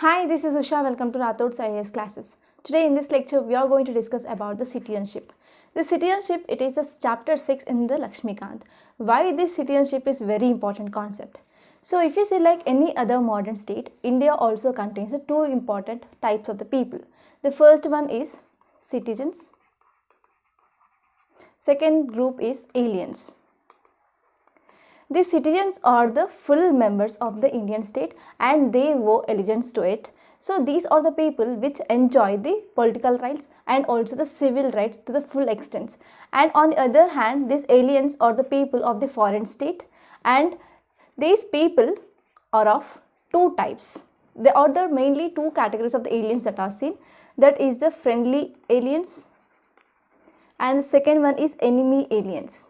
Hi, this is Usha. Welcome to Rathod's IAS classes. Today in this lecture, we are going to discuss about the citizenship. The citizenship, it is a chapter 6 in the Lakshmikant. Why this citizenship is very important concept. So if you see like any other modern state, India also contains the two important types of the people. The first one is citizens. Second group is aliens. The citizens are the full members of the Indian state and they owe allegiance to it. So these are the people which enjoy the political rights and also the civil rights to the full extent. And on the other hand, these aliens are the people of the foreign state, and these people are of two types. There are the mainly two categories of the aliens that are seen. That is the friendly aliens and the second one is enemy aliens.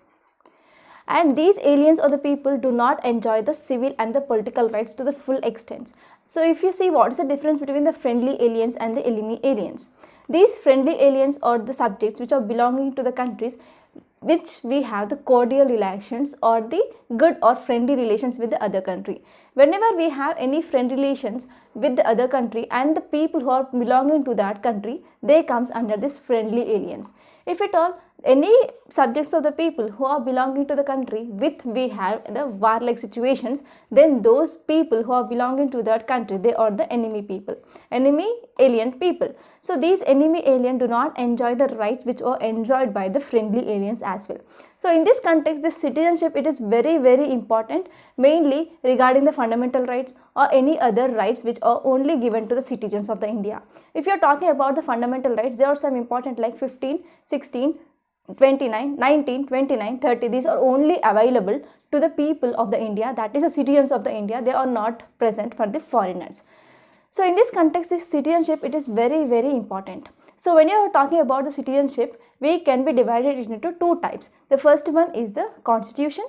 And these aliens or the people do not enjoy the civil and the political rights to the full extent. So if you see what is the difference between the friendly aliens and the enemy aliens. These friendly aliens are the subjects which are belonging to the countries which we have the cordial relations or the good or friendly relations with the other country. Whenever we have any friend relations with the other country and the people who are belonging to that country, they comes under this friendly aliens. If at all any subjects of the people who are belonging to the country with we have the warlike situations, then those people who are belonging to that country, they are the enemy people, enemy alien people. So these enemy alien do not enjoy the rights which are enjoyed by the friendly aliens as well. So in this context, this citizenship, it is very important, mainly regarding the fundamental rights or any other rights which are only given to the citizens of the India. If you are talking about the fundamental rights, there are some important like 15, 16, 29, 19, 29, 30, these are only available to the people of the India, that is the citizens of the India. They are not present for the foreigners. So in this context, this citizenship, it is very important. So when you are talking about the citizenship, we can be divided into two types. The first one is the constitution.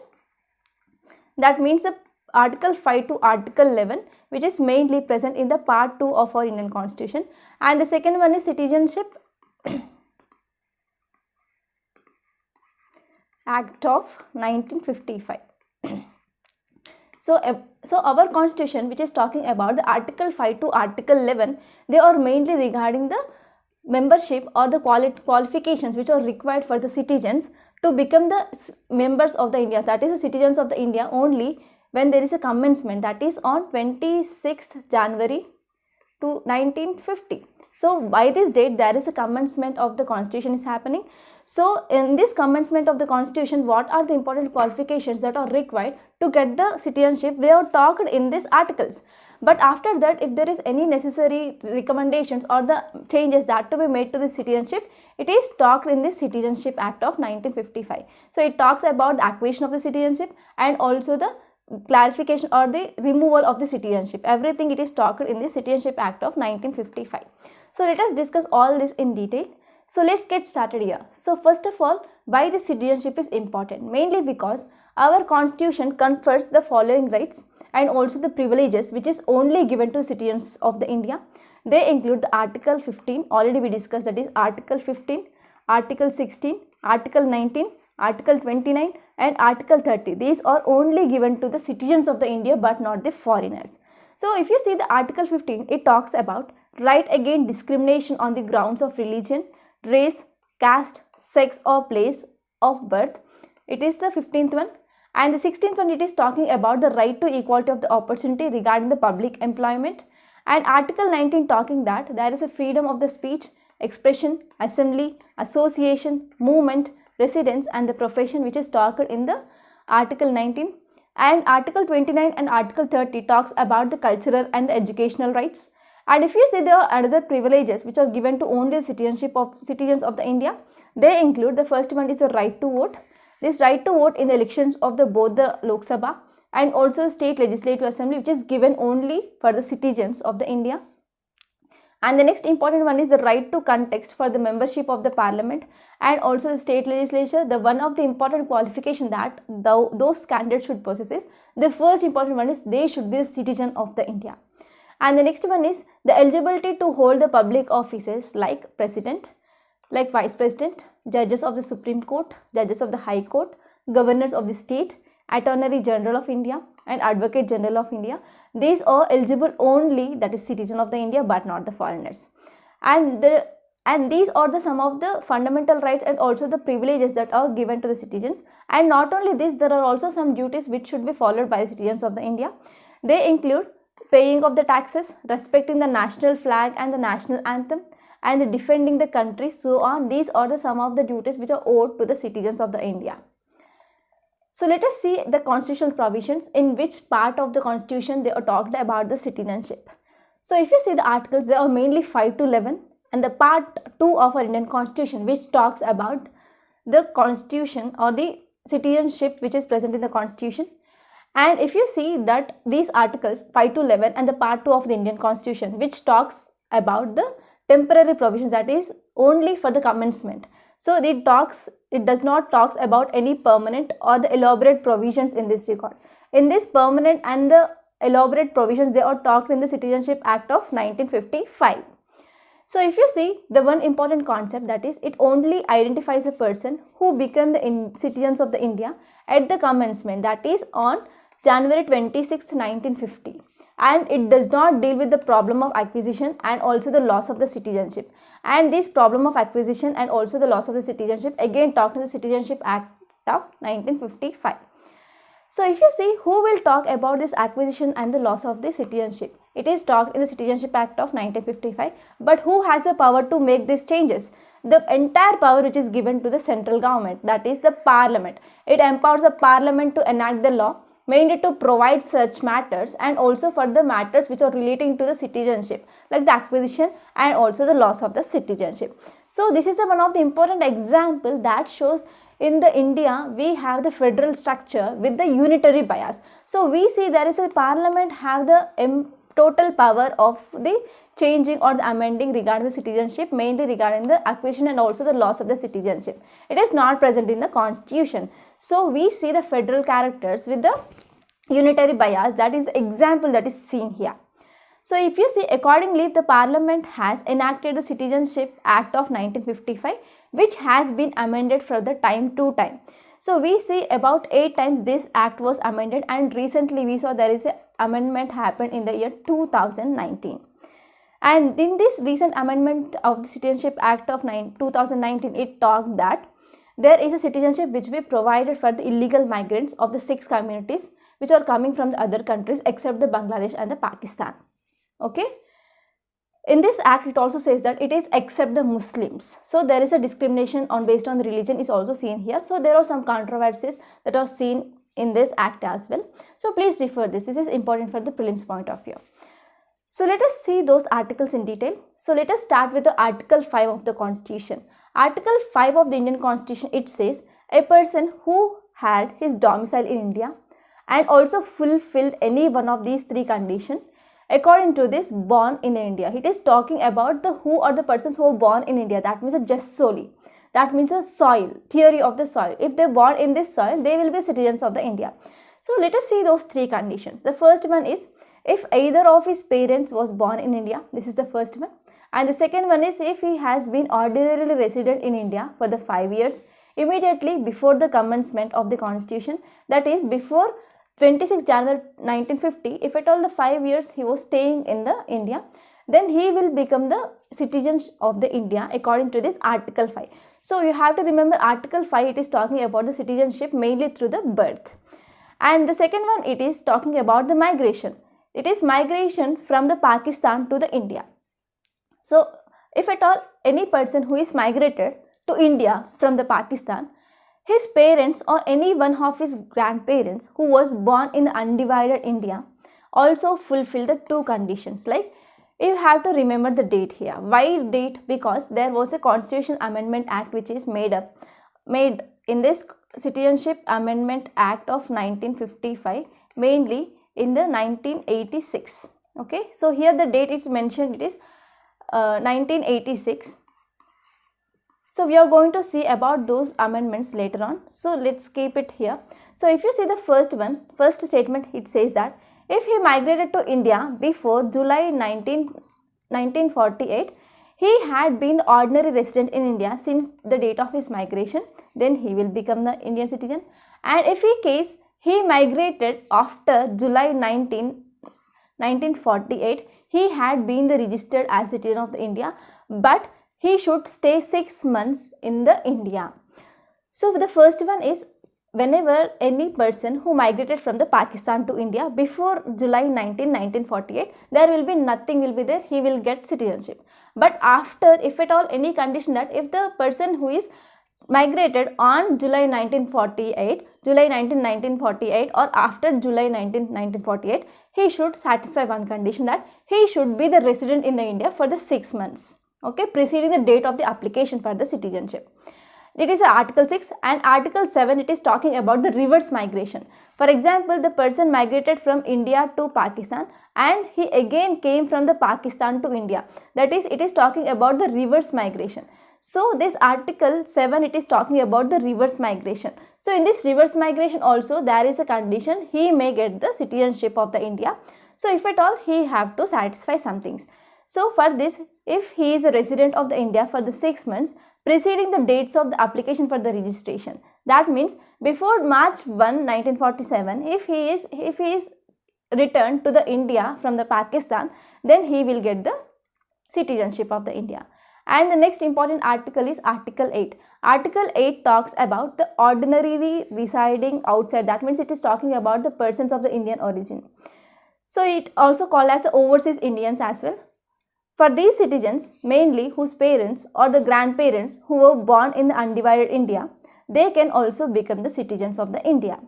That means the Article 5 to Article 11, which is mainly present in the part 2 of our Indian constitution. And the second one is citizenship Act of 1955. So our constitution, which is talking about the Article 5 to Article 11, they are mainly regarding the membership or the qualifications which are required for the citizens to become the members of the India, that is the citizens of the India, only when there is a commencement, that is on 26th January to 1950. So by this date, there is a commencement of the constitution is happening. So in this commencement of the constitution, what are the important qualifications that are required to get the citizenship? We have talked in these articles. But after that, if there is any necessary recommendations or the changes that to be made to the citizenship, it is talked in the Citizenship Act of 1955. So it talks about the acquisition of the citizenship and also the clarification or the removal of the citizenship. Everything it is talked in the Citizenship Act of 1955. So let us discuss all this in detail. So let's get started here. So first of all, why the citizenship is important? Mainly because our constitution confers the following rights and also the privileges which is only given to citizens of the India. They include the Article 15, already we discussed, that is Article 15, Article 16, Article 19, Article 29 and Article 30. These are only given to the citizens of the India but not the foreigners. So if you see the Article 15, it talks about right against discrimination on the grounds of religion, race, caste, sex or place of birth. It is the 15th one. And the 16th one, it is talking about the right to equality of the opportunity regarding the public employment. And Article 19 talking that there is a freedom of the speech, expression, assembly, association, movement, residence and the profession, which is talked in the Article 19. And Article 29 and Article 30 talks about the cultural and the educational rights. And if you see there are other privileges which are given to only the citizenship of citizens of the India, they include the first one is the right to vote. This right to vote in the elections of both the Lok Sabha and also the state legislative assembly, which is given only for the citizens of the India. And the next important one is the right to contest for the membership of the parliament and also the state legislature. The one of the important qualification that those candidates should possess is, the first important one is they should be a citizen of the India. And the next one is the eligibility to hold the public offices like president, like vice president, judges of the Supreme Court, judges of the High Court, governors of the state Attorney General of India, and Advocate General of India. These are eligible only, that is citizen of the India, but not the foreigners. And these are the some of the fundamental rights and also the privileges that are given to the citizens. And not only this, there are also some duties which should be followed by the citizens of the India. They include paying of the taxes, respecting the national flag and the national anthem, and defending the country, so on. These are the some of the duties which are owed to the citizens of the India. So let us see the constitutional provisions, in which part of the constitution they are talked about the citizenship. So if you see the articles, they are mainly 5 to 11, and the part 2 of our Indian constitution, which talks about the constitution or the citizenship which is present in the constitution. And if you see that these articles 5 to 11 and the part 2 of the Indian constitution, which talks about the temporary provisions, that is only for the commencement. So it does not talks about any permanent or the elaborate provisions in this regard. In this permanent and the elaborate provisions, they are talked in the Citizenship Act of 1955. So if you see the one important concept, that is it only identifies a person who become the citizens of the India at the commencement, that is on January 26, 1950. And it does not deal with the problem of acquisition and also the loss of the citizenship. And this problem of acquisition and also the loss of the citizenship again talked in the Citizenship Act of 1955. So if you see who will talk about this acquisition and the loss of the citizenship, it is talked in the Citizenship Act of 1955, but who has the power to make these changes? The entire power which is given to the central government, that is the parliament. It empowers the parliament to enact the law, mainly to provide such matters and also for the matters which are relating to the citizenship, like the acquisition and also the loss of the citizenship. So this is the one of the important example that shows in the India we have the federal structure with the unitary bias. So we see there is a parliament have the total power of the changing or the amending regarding the citizenship, mainly regarding the acquisition and also the loss of the citizenship. It is not present in the constitution. So we see the federal characters with the unitary bias, that is example that is seen here. So if you see, accordingly the parliament has enacted the Citizenship Act of 1955, which has been amended from the time to time. So we see about 8 times this act was amended, and recently we saw there is an amendment happened in the year 2019. And in this recent amendment of the Citizenship Act of 2019, it talked that there is a citizenship which we provided for the illegal migrants of the 6 communities which are coming from the other countries except the Bangladesh and the Pakistan. Okay. In this act, it also says that it is except the Muslims. So there is a discrimination based on the religion is also seen here. So there are some controversies that are seen in this act as well. So please refer this. This is important for the prelims point of view. So let us see those articles in detail. So let us start with the Article 5 of the Constitution. Article 5 of the Indian Constitution, it says a person who had his domicile in India and also fulfilled any one of these 3 conditions, according to this, born in India. It is talking about the who or the persons who are born in India. That means a just solely. That means a soil, theory of the soil. If they are born in this soil, they will be citizens of the India. So let us see those 3 conditions. The first one is if either of his parents was born in India. This is the first one. And the second one is if he has been ordinarily resident in India for the 5 years immediately before the commencement of the constitution, that is before 26 January 1950, if at all the 5 years he was staying in the India, then he will become the citizen of the India according to this Article 5. So you have to remember Article 5, it is talking about the citizenship mainly through the birth. And the second one, it is talking about the migration. It is migration from the Pakistan to the India. So if at all any person who is migrated to India from the Pakistan, his parents or any one of his grandparents who was born in the undivided India also fulfill the 2 conditions. Like you have to remember the date here. Why date? Because there was a Constitution Amendment Act which is made in this Citizenship Amendment Act of 1955, mainly in the 1986. Okay, so here the date is mentioned, it is 1986. So we are going to see about those amendments later on. So let's keep it here. So if you see the first statement, it says that if he migrated to India before July 1948, he had been the ordinary resident in India since the date of his migration, then he will become the Indian citizen. And if he migrated after July 1948. He had been registered as citizen of the India, but he should stay 6 months in the India. So the first one is, whenever any person who migrated from the Pakistan to India before July 1948, there will be nothing will be there, he will get citizenship. But after, if at all any condition, that if the person who is migrated on July 1948 or after July 1948, he should satisfy one condition, that he should be the resident in the India for the 6 months, okay, preceding the date of the application for the citizenship. It is Article 6, and Article 7, it is talking about the reverse migration. For example, the person migrated from India to Pakistan and he again came from the Pakistan to India. That is, it is talking about the reverse migration. So this Article 7, it is talking about the reverse migration. So in this reverse migration also, there is a condition, he may get the citizenship of the India. So if at all, he have to satisfy some things. So for this, if he is a resident of the India for the 6 months preceding the dates of the application for the registration, that means before March 1, 1947, if he is returned to the India from the Pakistan, then he will get the citizenship of the India. And the next important article is Article 8. Article 8 talks about the ordinarily residing outside. That means it is talking about the persons of the Indian origin. So it also called as the overseas Indians as well. For these citizens, mainly whose parents or the grandparents who were born in the undivided India, they can also become the citizens of the India.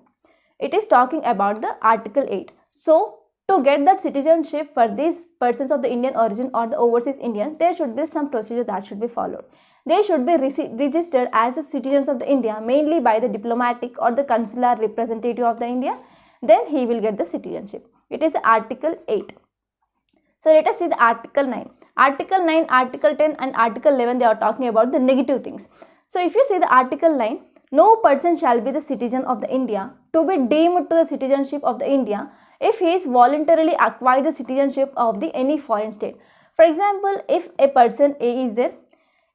It is talking about the Article 8. So to get that citizenship for these persons of the Indian origin or the overseas Indians, there should be some procedure that should be followed. They should be registered as the citizens of the India, mainly by the diplomatic or the consular representative of the India. Then he will get the citizenship. It is Article 8. So let us see the Article 9. Article 9, Article 10 and Article 11, they are talking about the negative things. So if you see the Article 9, no person shall be the citizen of the India to be deemed to the citizenship of the India if he is voluntarily acquired the citizenship of the any foreign state. For example, if a person A is there,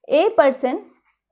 a person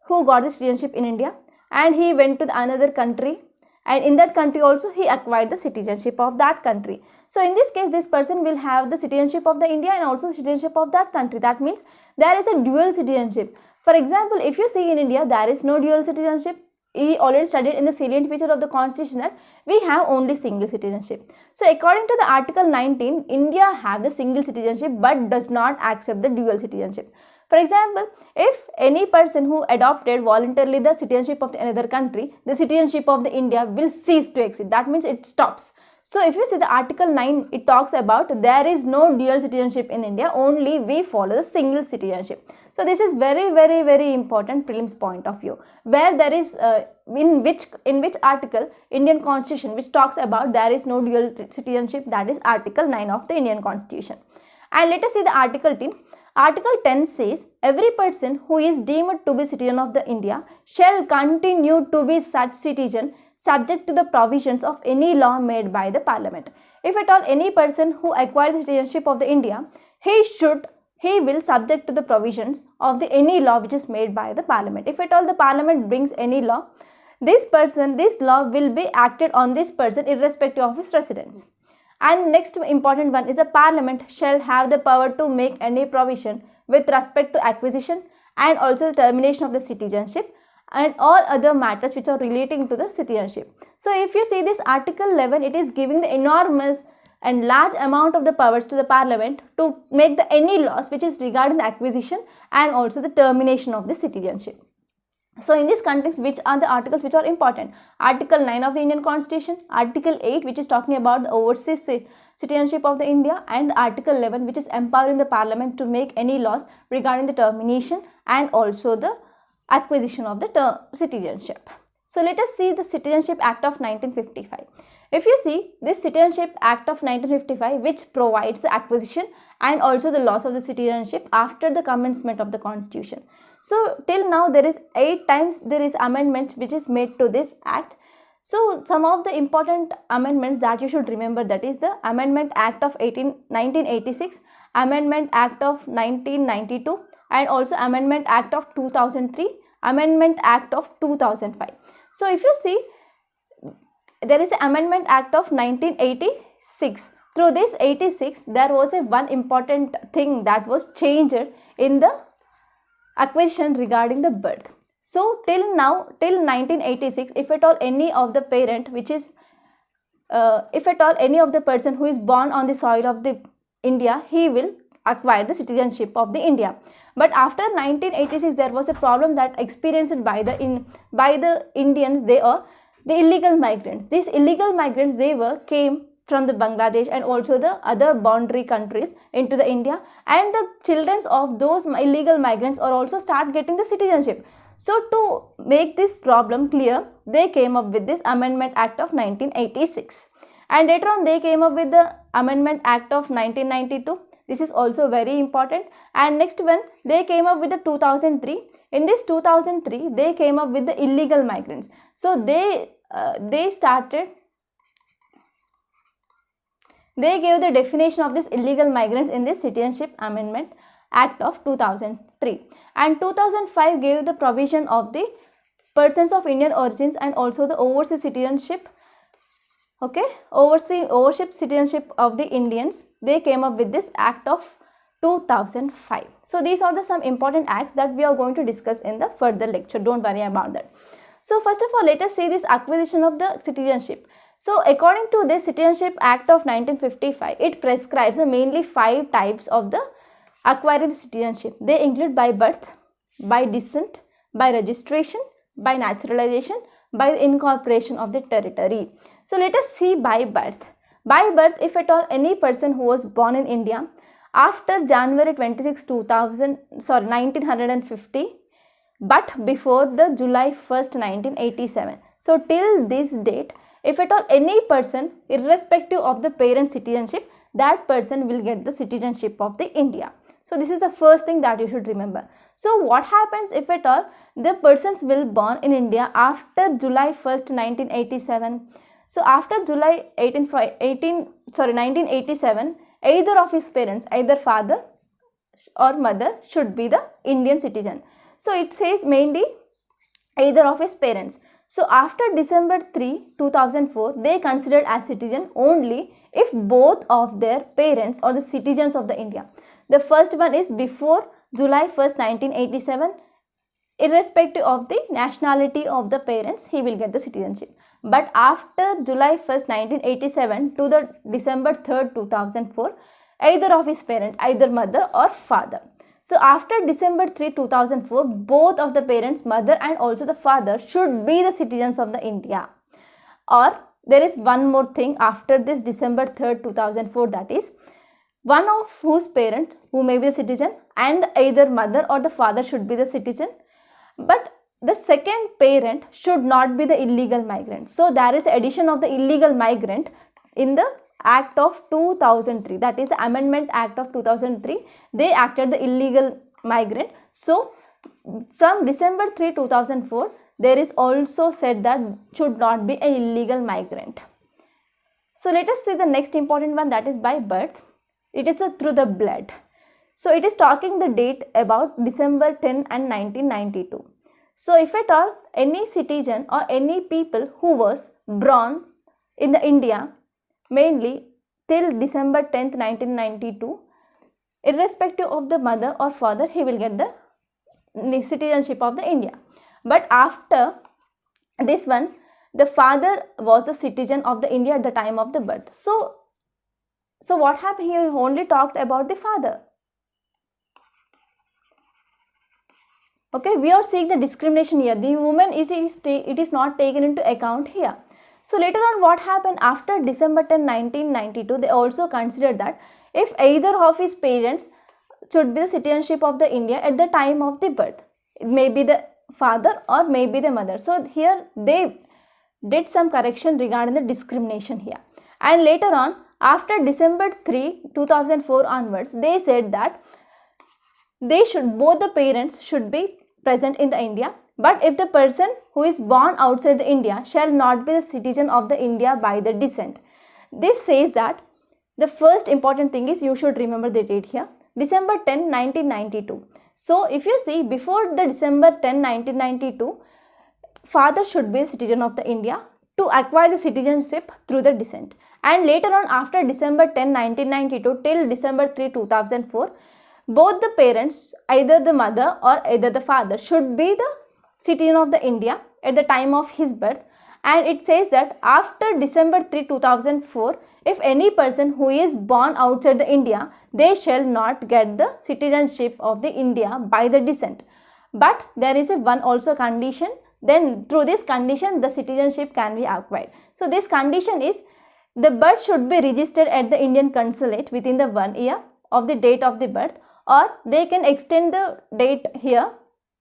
who got the citizenship in India and he went to another country, and in that country also he acquired the citizenship of that country. So in this case, this person will have the citizenship of the India and also citizenship of that country. That means there is a dual citizenship. For example, if you see in India, there is no dual citizenship. We already studied in the salient feature of the constitution that we have only single citizenship. So according to the Article 19, India have the single citizenship but does not accept the dual citizenship. For example, if any person who adopted voluntarily the citizenship of another country, the citizenship of the India will cease to exist. That means it stops. So if you see the Article 9, it talks about there is no dual citizenship in India, only we follow the single citizenship. So this is very important prelims point of view, where there is in which article Indian Constitution which talks about there is no dual citizenship, that is Article 9 of the Indian Constitution. And let us see the Article 10. Article 10 says, every person who is deemed to be citizen of the India shall continue to be such citizen subject to the provisions of any law made by the Parliament. If at all any person who acquired the citizenship of the India, he will subject to the provisions of the any law which is made by the Parliament. If at all the Parliament brings any law, this law will be acted on this person irrespective of his residence. And next important one is a Parliament shall have the power to make any provision with respect to acquisition and also the termination of the citizenship and all other matters which are relating to the citizenship. So if you see this Article 11, it is giving the enormous and large amount of the powers to the Parliament to make the any laws which is regarding the acquisition and also the termination of the citizenship. So in this context, which are the articles which are important? Article 9 of the Indian Constitution, Article 8 which is talking about the overseas citizenship of the India, and Article 11 which is empowering the Parliament to make any laws regarding the termination and also the acquisition of the citizenship. So let us see the Citizenship Act of 1955. If you see this Citizenship Act of 1955 which provides the acquisition and also the loss of the citizenship after the commencement of the Constitution. So till now there is 8 times there is amendment which is made to this act. So some of the important amendments that you should remember, that is the Amendment Act of 1986, Amendment Act of 1992 and also Amendment Act of 2003, Amendment Act of 2005. So if you see there is an Amendment Act of 1986. Through this 86, there was a one important thing that was changed in the acquisition regarding the birth. So till now, till 1986, if at all any of the parent which is if at all any of the person who is born on the soil of the India, he will acquire the citizenship of the India. But after 1986, there was a problem that experienced by the Indians. They are the illegal migrants. These illegal migrants, they came from the Bangladesh and also the other boundary countries into the India, and the children of those illegal migrants are also start getting the citizenship. So to make this problem clear, they came up with this Amendment Act of 1986, and later on they came up with the Amendment Act of 1992. This is also very important. And next one, they came up with the 2003. In this 2003, they came up with the illegal migrants. So they gave the definition of this illegal migrants in this Citizenship Amendment Act of 2003, and 2005 gave the provision of the persons of Indian origins and also the overseas citizenship. Okay, overseas citizenship of the Indians. They came up with this Act of 2005. So these are the some important acts that we are going to discuss in the further lecture. Don't worry about that. So first of all, let us see this acquisition of the citizenship. So according to this Citizenship Act of 1955, it prescribes mainly 5 types of the acquiring the citizenship. They include by birth, by descent, by registration, by naturalization, by the incorporation of the territory. So let us see by birth. By birth, if at all any person who was born in India after January 26, 1950, but before the July 1st, 1987. So till this date, if at all any person, irrespective of the parent citizenship, that person will get the citizenship of the India. So this is the first thing that you should remember. So what happens if at all the persons will born in India after July 1st, 1987? So after July 1987, either of his parents, either father or mother, should be the Indian citizen. So it says mainly either of his parents. So after December 3, 2004, they considered as citizen only if both of their parents are the citizens of the India. The first one is before July 1st, 1987. Irrespective of the nationality of the parents, he will get the citizenship. But after July 1st, 1987 to the December 3rd, 2004, either of his parents, either mother or father. So after December 3, 2004, both of the parents, mother and also the father, should be the citizens of the India. Or there is one more thing after this December 3rd, 2004, that is one of whose parents who may be a citizen and either mother or the father should be the citizen, but the second parent should not be the illegal migrant. So there is addition of the illegal migrant in the Act of 2003, that is the Amendment Act of 2003. They acted the illegal migrant. So from December 3, 2004, there is also said that should not be a illegal migrant. So let us see the next important one, that is by birth. It is through the blood. So it is talking the date about December 10 and 1992. So if at all any citizen or any people who was born in the India mainly till December 10th, 1992, irrespective of the mother or father, he will get the citizenship of the India. But after this one, the father was a citizen of the India at the time of the birth. So what happened? He only talked about the father. Okay, we are seeing the discrimination here. The woman it is not taken into account here. So later on, what happened after December 10, 1992, they also considered that if either of his parents should be the citizenship of the India at the time of the birth, it may be the father or maybe the mother. So here they did some correction regarding the discrimination here. And later on, after December 3, 2004 onwards, they said that both the parents should be present in the India. But if the person who is born outside the India shall not be the citizen of the India by the descent. This says that the first important thing is you should remember the date here, December 10, 1992. So if you see, before the December 10, 1992, father should be a citizen of the India. to acquire the citizenship through the descent. And later on, after December 10, 1992 till December 3, 2004, both the parents, either the mother or either the father, should be the citizen of the India at the time of his birth. And it says that after December 3, 2004, if any person who is born outside the India, they shall not get the citizenship of the India by the descent. But there is a one also condition. Then through this condition, the citizenship can be acquired. So this condition is the birth should be registered at the Indian consulate within the 1 year of the date of the birth, or they can extend the date here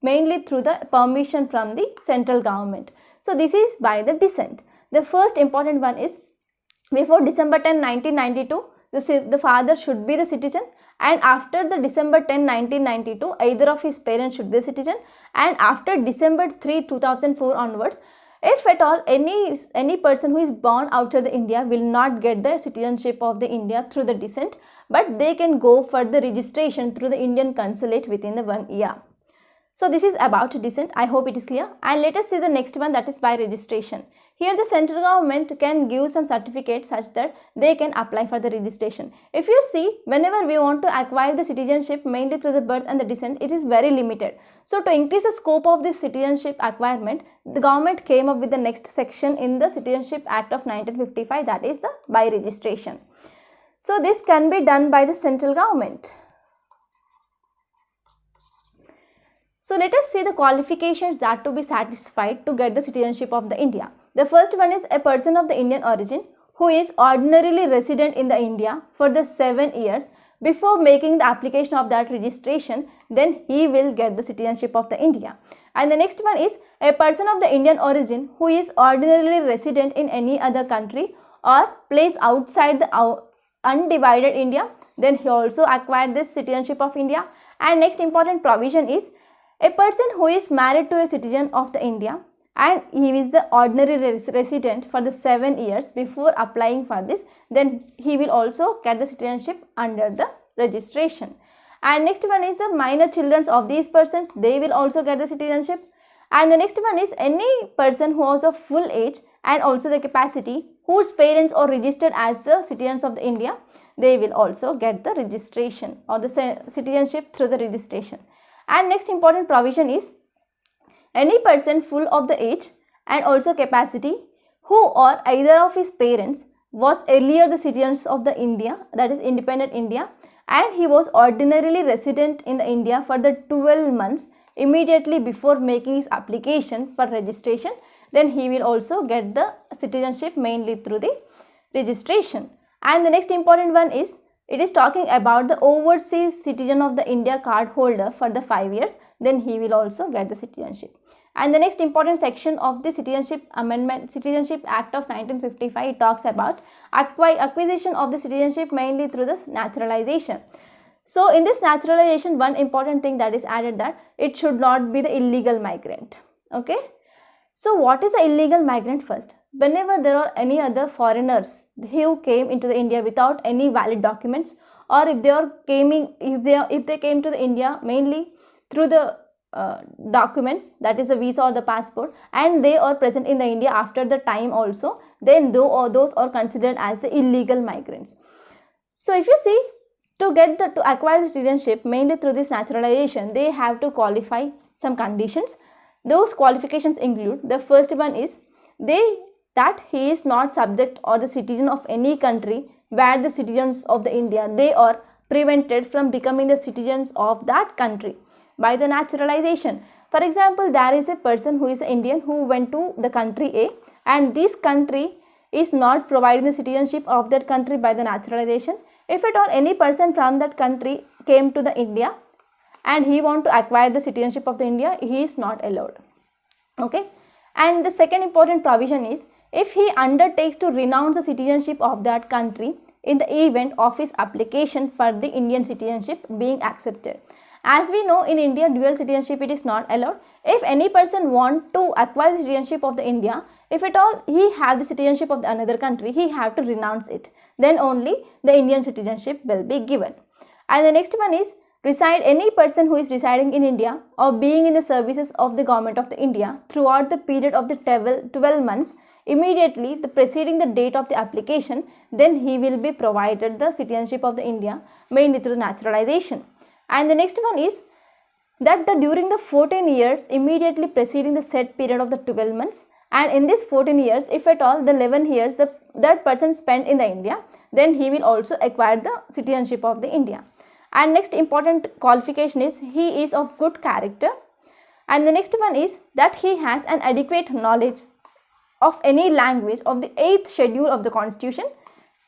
mainly through the permission from the central government. So this is by the descent. The first important one is before December 10, 1992, the father should be the citizen, and after the December 10, 1992, either of his parents should be a citizen, and after December 3, 2004 onwards, if at all any person who is born outside the India will not get the citizenship of the India through the descent, but they can go for the registration through the Indian consulate within the 1 year. So this is about descent. I hope it is clear. And let us see the next one, that is by registration. Here the central government can give some certificates such that they can apply for the registration. If you see, whenever we want to acquire the citizenship mainly through the birth and the descent, it is very limited. So to increase the scope of this citizenship acquirement, the government came up with the next section in the Citizenship Act of 1955, that is the by registration. So this can be done by the central government. So let us see the qualifications that to be satisfied to get the citizenship of the India. The first one is a person of the Indian origin who is ordinarily resident in the India for the 7 years before making the application of that registration, then he will get the citizenship of the India. And the next one is a person of the Indian origin who is ordinarily resident in any other country or place outside the undivided India, then he also acquired this citizenship of India. And next important provision is a person who is married to a citizen of the India and he is the ordinary resident for the 7 years before applying for this, then he will also get the citizenship under the registration. And next one is the minor children of these persons, they will also get the citizenship. And the next one is any person who has a full age and also the capacity whose parents are registered as the citizens of the India, they will also get the registration or the citizenship through the registration. And next important provision is any person full of the age and also capacity who or either of his parents was earlier the citizens of the India, that is independent India, and he was ordinarily resident in the India for the 12 months immediately before making his application for registration, then he will also get the citizenship mainly through the registration. And the next important one is, it is talking about the overseas citizen of the India card holder for the 5 years, then he will also get the citizenship. And the next important section of the Citizenship Act of 1955 talks about acquisition of the citizenship mainly through this naturalization. So in this naturalization, one important thing that is added, that it should not be the illegal migrant. Okay. So what is an illegal migrant first? Whenever there are any other foreigners who came into the India without any valid documents, or if they came to the India mainly through the documents, that is a visa or the passport, and they are present in the India after the time also, then those are considered as the illegal migrants. So if you see, to acquire the citizenship mainly through this naturalization, they have to qualify some conditions. Those qualifications include, the first one is that he is not subject or the citizen of any country where the citizens of the India, they are prevented from becoming the citizens of that country by the naturalization. For example, there is a person who is an Indian who went to the country A, and this country is not providing the citizenship of that country by the naturalization. If at all any person from that country came to the India and he want to acquire the citizenship of the India, he is not allowed. Okay. And the second important provision is, if he undertakes to renounce the citizenship of that country in the event of his application for the Indian citizenship being accepted. As we know, in India, dual citizenship, it is not allowed. If any person want to acquire the citizenship of the India, if at all he have the citizenship of the another country, he have to renounce it. Then only the Indian citizenship will be given. And the next one is, any person who is residing in India or being in the services of the government of the India throughout the period of the 12 months immediately the preceding the date of the application, then he will be provided the citizenship of the India mainly through naturalization. And the next one is that during the 14 years immediately preceding the set period of the 12 months, and in this 14 years, if at all the 11 years that person spent in the India, then he will also acquire the citizenship of the India. And next important qualification is he is of good character. And the next one is that he has an adequate knowledge of any language of the 8th schedule of the constitution,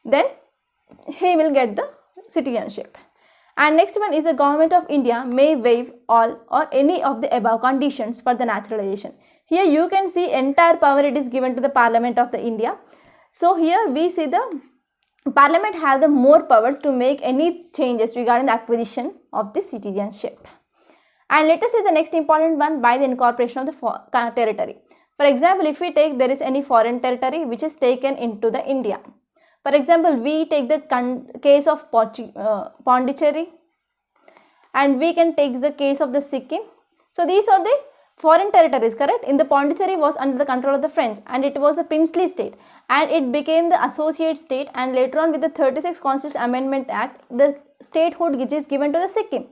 then he will get the citizenship. And next one is the government of India may waive all or any of the above conditions for the naturalization. Here you can see entire power it is given to the Parliament of the India. So here we see the Parliament have the more powers to make any changes regarding the acquisition of the citizenship. And let us see the next important one, by the incorporation of the territory. For example, if we take there is any foreign territory which is taken into the India. For example, we take the case of Pondicherry, and we can take the case of the Sikkim. So these are the foreign territories, correct? In the Pondicherry was under the control of the French, and it was a princely state, and it became the associate state, and later on with the 36th Constitutional Amendment Act, the statehood which is given to the Sikkim.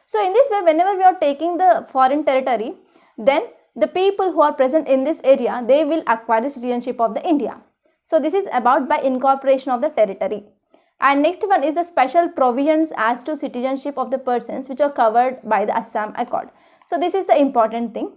So in this way, whenever we are taking the foreign territory, then the people who are present in this area, they will acquire the citizenship of the India. So this is about by incorporation of the territory. And next one is the special provisions as to citizenship of the persons which are covered by the Assam Accord. So this is the important thing.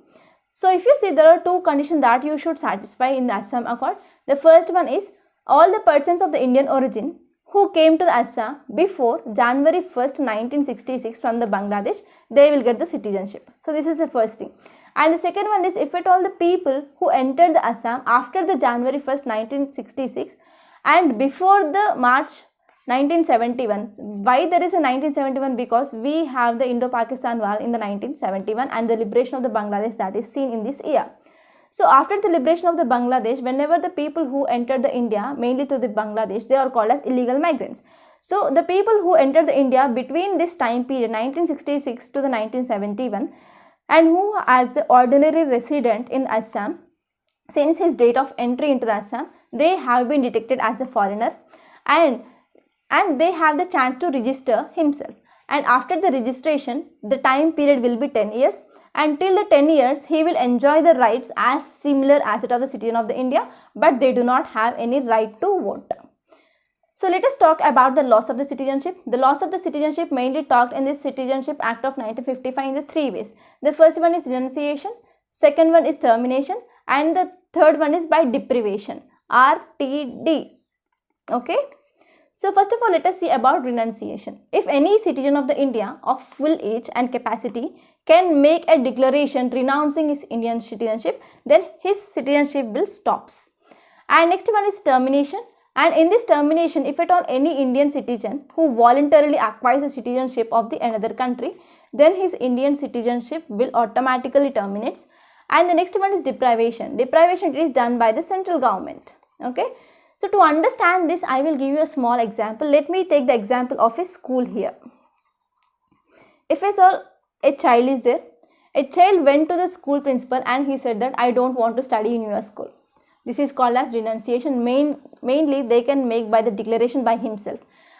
So if you see, there are two conditions that you should satisfy in the Assam Accord. The first one is all the persons of the Indian origin who came to the Assam before January 1st, 1966 from the Bangladesh, they will get the citizenship. So this is the first thing. And the second one is if at all the people who entered the Assam after the January 1st, 1966 and before the March 1971. Why there is a 1971? Because we have the Indo-Pakistan war in the 1971 and the liberation of the Bangladesh that is seen in this year. So after the liberation of the Bangladesh, whenever the people who entered the India, mainly to the Bangladesh, they are called as illegal migrants. So the people who entered the India between this time period 1966 to the 1971 and who as the ordinary resident in Assam, since his date of entry into the Assam, they have been detected as a foreigner and they have the chance to register himself. And after the registration, the time period will be 10 years. Until the 10 years, he will enjoy the rights as similar as it of the citizen of the India, but they do not have any right to vote. So let us talk about the loss of the citizenship. The loss of the citizenship mainly talked in this Citizenship Act of 1955 in the three ways. The first one is renunciation, second one is termination, and the third one is by deprivation, RTD. Okay. So first of all, let us see about renunciation. If any citizen of the India of full age and capacity can make a declaration renouncing his Indian citizenship, then his citizenship will stops. And next one is termination. And in this termination, if at all any Indian citizen who voluntarily acquires the citizenship of the another country, then his Indian citizenship will automatically terminate. And the next one is deprivation. Deprivation is done by the central government. Okay. So to understand this, I will give you a small example. Let me take the example of a school here. If a child is there, a child went to the school principal and he said that I don't want to study in your school. This is called as renunciation. Mainly they can make by the declaration by himself.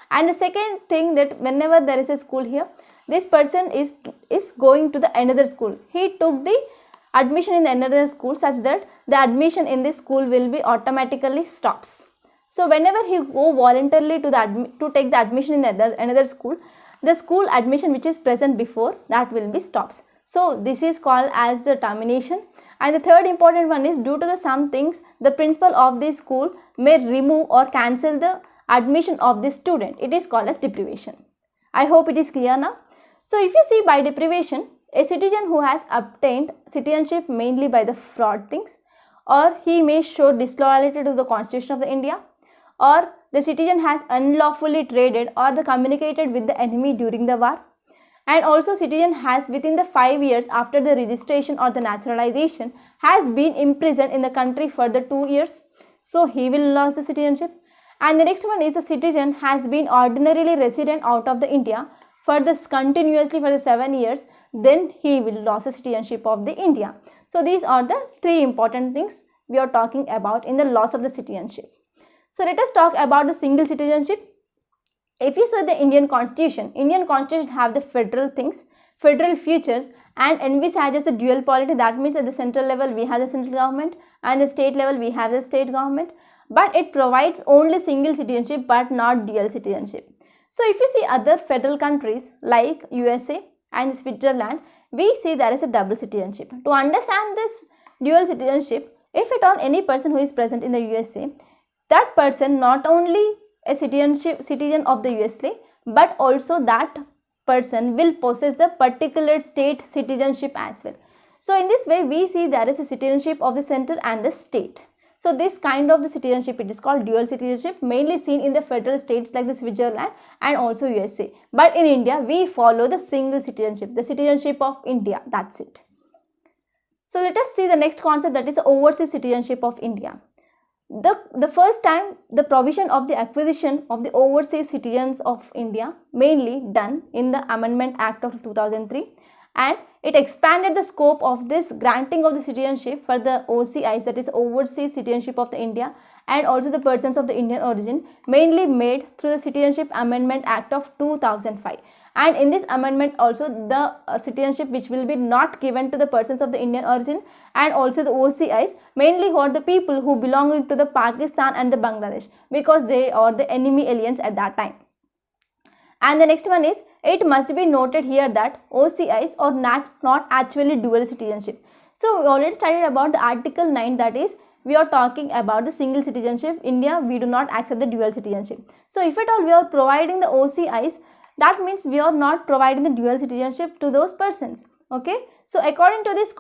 And the second thing, that whenever there is a school here, this person is going to the another school. He took the admission in the another school such that the admission in this school will be automatically stops. So whenever he go voluntarily to take the admission in another school, the school admission which is present before, that will be stops. So this is called as the termination. And the third important one is due to the some things, the principal of the school may remove or cancel the admission of the student. It is called as deprivation. I hope it is clear now. So if you see by deprivation, a citizen who has obtained citizenship mainly by the fraud things, or he may show disloyalty to the Constitution of the India, or the citizen has unlawfully traded or communicated with the enemy during the war, and also citizen has within the 5 years after the registration or the naturalization has been imprisoned in the country for the 2 years, so he will lose the citizenship. And the next one is the citizen has been ordinarily resident out of the India for this continuously for the 7 years, then he will lose the citizenship of the India. So these are the three important things we are talking about in the loss of the citizenship. So let us talk about the single citizenship. If you see the Indian constitution have the federal things, federal features, and envisages the dual polity. That means at the central level we have the central government and the state level we have the state government, but it provides only single citizenship but not dual citizenship. So if you see other federal countries like USA and Switzerland, we see there is a double citizenship. To understand this dual citizenship, if at all any person who is present in the USA, that person not only a citizen of the USA, but also that person will possess the particular state citizenship as well. So in this way we see there is a citizenship of the center and the state. So this kind of the citizenship, it is called dual citizenship, mainly seen in the federal states like the Switzerland and also USA. But in India we follow the single citizenship, the citizenship of India, that's it. So let us see the next concept, that is the overseas citizenship of India. The first time the provision of the acquisition of the overseas citizens of India mainly done in the Amendment Act of 2003, and it expanded the scope of this granting of the citizenship for the OCIs, that is overseas citizenship of the India, and also the persons of the Indian origin, mainly made through the Citizenship Amendment Act of 2005. And in this amendment also the citizenship which will be not given to the persons of the Indian origin and also the OCIs, mainly for the people who belong to the Pakistan and the Bangladesh, because they are the enemy aliens at that time. And the next one is, it must be noted here that OCIs are not actually dual citizenship. So we already studied about the Article 9, that is we are talking about the single citizenship. India, we do not accept the dual citizenship. So if at all we are providing the OCIs, that means we are not providing the dual citizenship to those persons. Okay, so according to this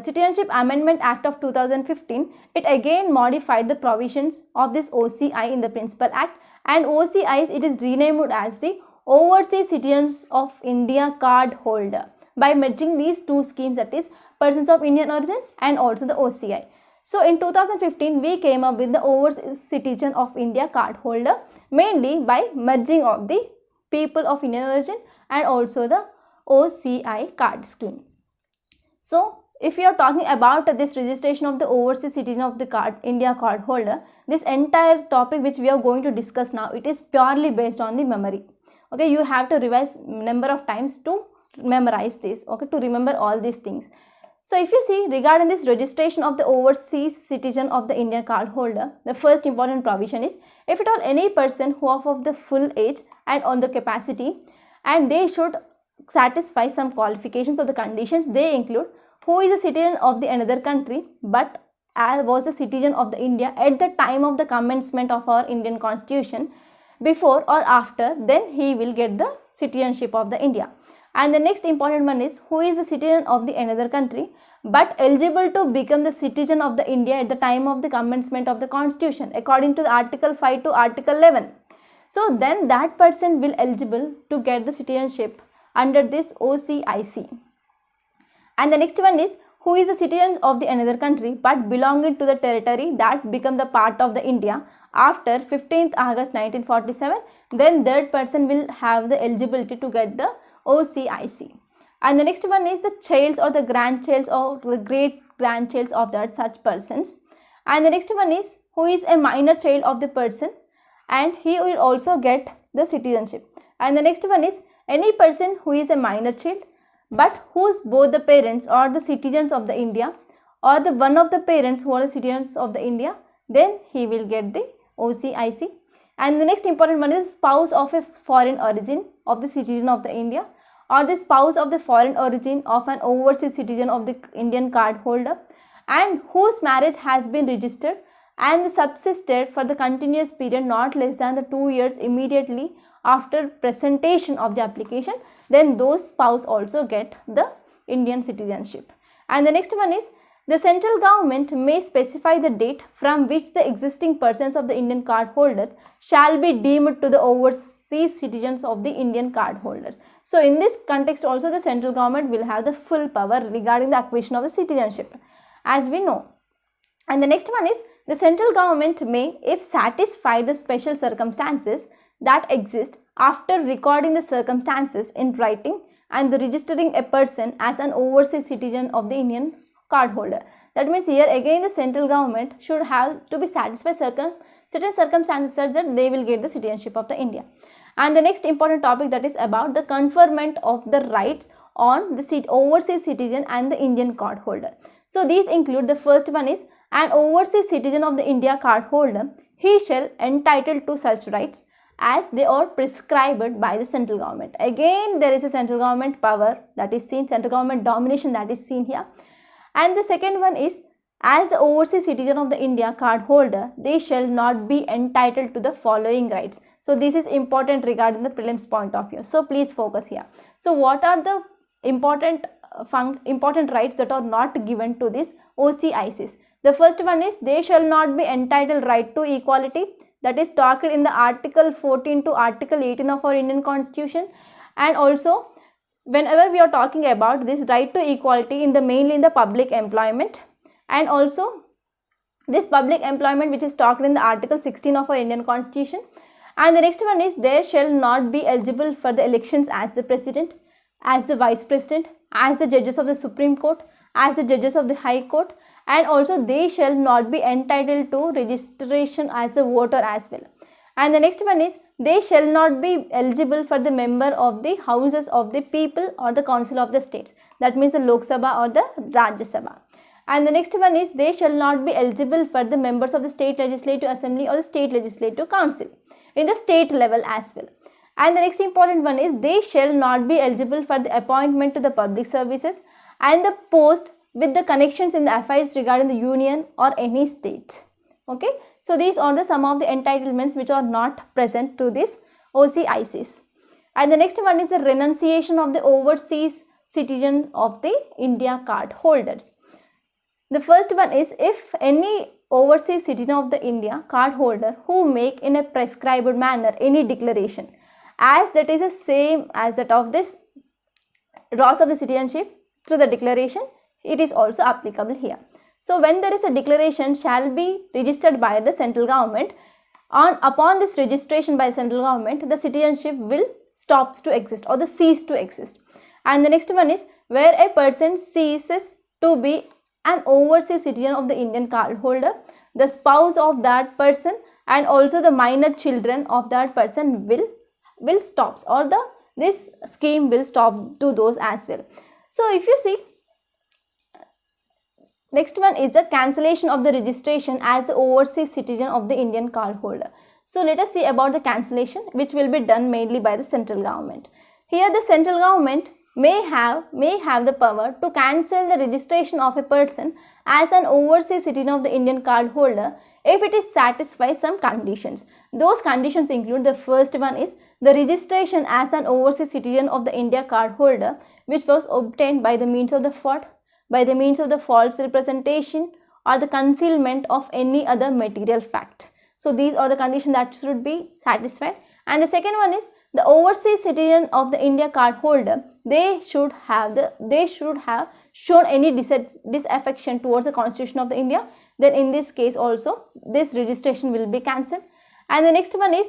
Citizenship Amendment Act of 2015, it again modified the provisions of this OCI in the Principal Act, and OCIs it is renamed as the Overseas Citizens of India Card Holder, by merging these two schemes, that is persons of Indian origin and also the OCI. So in 2015 we came up with the Overseas Citizen of India Card Holder, mainly by merging of the people of Indian origin and also the OCI card scheme. So if you are talking about this registration of the overseas citizen of the India card holder, this entire topic which we are going to discuss now, it is purely based on the memory. Okay, you have to revise number of times to memorize this, okay, to remember all these things. So if you see regarding this registration of the overseas citizen of the Indian card holder, the first important provision is, if at all any person who of the full age and on the capacity, and they should satisfy some qualifications of the conditions, they include who is a citizen of the another country but was a citizen of the India at the time of the commencement of our Indian Constitution, before or after, then he will get the citizenship of the India. And the next important one is, who is a citizen of the another country but eligible to become the citizen of the India at the time of the commencement of the Constitution according to the Article 5 to Article 11. So then that person will eligible to get the citizenship under this OCIC. And the next one is, who is a citizen of the another country but belonging to the territory that become the part of the India after 15th August 1947, then that person will have the eligibility to get the OCIC. And the next one is the childs or the grandchilds or the great grandchilds of that such persons. And the next one is, who is a minor child of the person, and he will also get the citizenship. And the next one is, any person who is a minor child but whose both the parents are the citizens of the India, or the one of the parents who are the citizens of the India, then he will get the OCIC. And the next important one is spouse of a foreign origin of the citizen of the India, or the spouse of the foreign origin of an overseas citizen of the Indian card holder, and whose marriage has been registered and subsisted for the continuous period not less than the 2 years immediately after presentation of the application, then those spouse also get the Indian citizenship. And the next one is, the central government may specify the date from which the existing persons of the Indian card holders shall be deemed to the overseas citizens of the Indian card holders. So in this context also the central government will have the full power regarding the acquisition of the citizenship, as we know. And the next one is, the central government may, if satisfied the special circumstances that exist after recording the circumstances in writing and registering a person as an overseas citizen of the Indian card holder. That means here again the central government should have to be satisfied certain circumstances such that they will get the citizenship of the India. And the next important topic, that is about the conferment of the rights on the overseas citizen and the Indian card holder. So these include, the first one is, an overseas citizen of the India card holder, he shall entitled to such rights as they are prescribed by the central government. Again there is a central government power that is seen, central government domination that is seen here. And the second one is, as the overseas citizen of the India card holder, they shall not be entitled to the following rights. So this is important regarding the prelims point of view. So please focus here. So what are the important rights that are not given to this OCICs? The first one is, they shall not be entitled right to equality, that is talked in the Article 14 to Article 18 of our Indian Constitution. And also whenever we are talking about this right to equality in the mainly in the public employment, and also this public employment which is talked in the Article 16 of our Indian Constitution. And the next one is, they shall not be eligible for the elections as the president, as the vice president, as the judges of the Supreme Court, as the judges of the High Court, and also they shall not be entitled to registration as a voter as well. And the next one is, they shall not be eligible for the member of the houses of the people or the council of the states, that means the Lok Sabha or the Rajya Sabha. And the next one is, they shall not be eligible for the members of the state legislative assembly or the state legislative council in the state level as well. And the next important one is, they shall not be eligible for the appointment to the public services and the post with the connections in the affairs regarding the union or any state. Okay, so these are the some of the entitlements which are not present to this OCICs. And the next one is the renunciation of the overseas citizen of the India card holders. The first one is, if any overseas citizen of the India card holder who make in a prescribed manner any declaration as that is the same as that of this loss of the citizenship through the declaration, it is also applicable here. So when there is a declaration shall be registered by the central government, upon this registration by central government, the citizenship will stops to exist or the cease to exist. And the next one is, where a person ceases to be an overseas citizen of the Indian card holder, the spouse of that person and also the minor children of that person will stops, or this scheme will stop to those as well. So if you see, next one is the cancellation of the registration as the overseas citizen of the Indian card holder. So let us see about the cancellation, which will be done mainly by the central government. Here the central government may have the power to cancel the registration of a person as an overseas citizen of the Indian card holder if it is satisfies some conditions. Those conditions include, the first one is the registration as an overseas citizen of the India card holder which was obtained by the means of the fraud, by the means of the false representation or the concealment of any other material fact. So these are the conditions that should be satisfied. And the second one is, the overseas citizen of the India card holder, they should have shown any disaffection towards the Constitution of the India. Then in this case also this registration will be cancelled. And the next one is,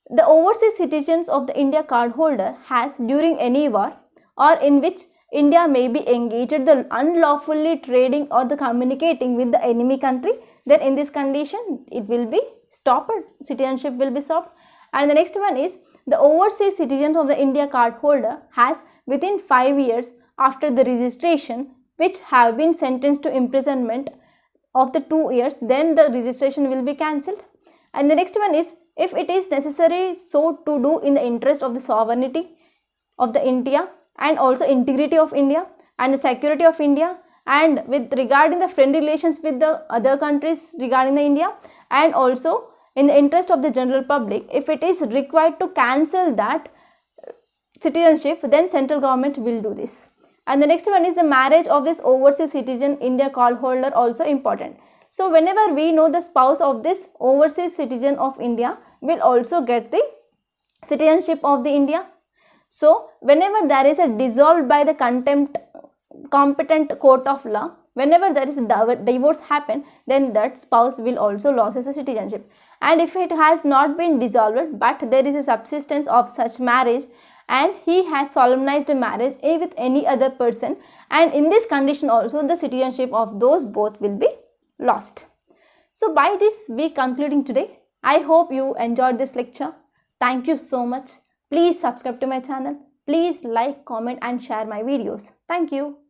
the overseas citizens of the India card holder has during any war or in which India may be engaged in the unlawfully trading or the communicating with the enemy country, then in this condition it will be stopped, citizenship will be stopped. And the next one is, the overseas citizens of the India card holder has within 5 years after the registration which have been sentenced to imprisonment of the 2 years, then the registration will be cancelled. And the next one is, if it is necessary so to do in the interest of the sovereignty of the India and also integrity of India and the security of India, and with regarding the friendly relations with the other countries regarding the India, and also in the interest of the general public, if it is required to cancel that citizenship, then central government will do this. And the next one is the marriage of this overseas citizen India card holder, also important. So whenever we know the spouse of this overseas citizen of India will also get the citizenship of the India. So whenever there is a dissolved by the competent court of law, whenever there is a divorce happen, then that spouse will also loses the citizenship. And if it has not been dissolved but there is a subsistence of such marriage and he has solemnized a marriage with any other person, and in this condition also the citizenship of those both will be lost. So by this we concluding today. I hope you enjoyed this lecture. Thank you so much. Please subscribe to my channel. Please like, comment and share my videos. Thank you.